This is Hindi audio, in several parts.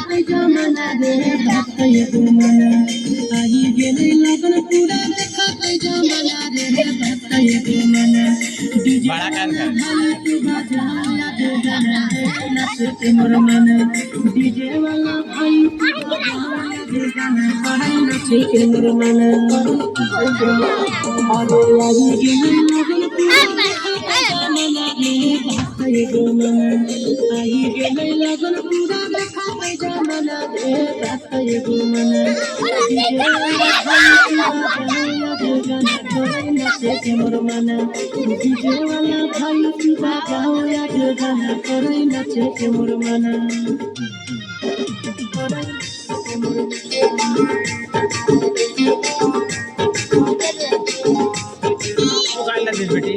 जमाना रे बात ये जमाना आई गेले लगन पूरा देखते जमाना रे बात ये जमाना डीजे वाला भाई तू बजा याद गाना नाच के मोर मन डीजे वाला भाई तू बजा याद गाना भाई नाच के मोर मन अरे आई गेले लगन पूरा देखते जमाना रे बात ये जमाना आई गेले लगन पूरा देखते जमाना रे बात ये जमाना डीजे वाला भाई तू बजा याद गाना नाच के मोर मन डीजे वाला भाई तू बजा याद गाना करे नाच के मोर मन बेटी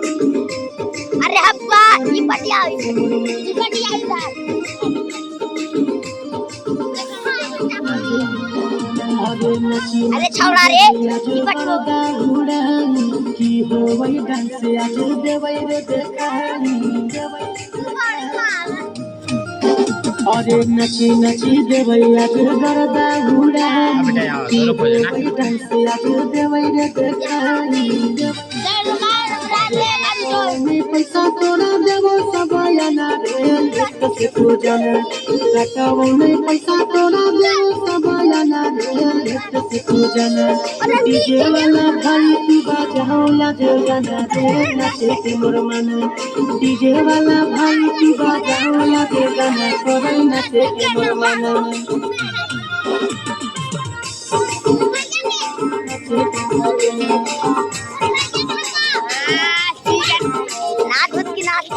अरे अब्बा ये पटिया अरे छौड़ा रे ये पटियो की हो वही डांस आज देवई रे देखानी अरे नची नची देवई आज गरदा उड़ानी की हो वही डांस आज देवई रे देखानी पैसा तोरा देवो सबायना रे लेट से तू जाने काटवो नहीं पैसा तोरा देवो सबायना रे लेट से तू जाने डीजे वाला भाई तू बजाओ याद गाना रे नाचे के मोर मन डीजे वाला भाई तू बजाओ याद गाना करे नाचे के मोर मन नाच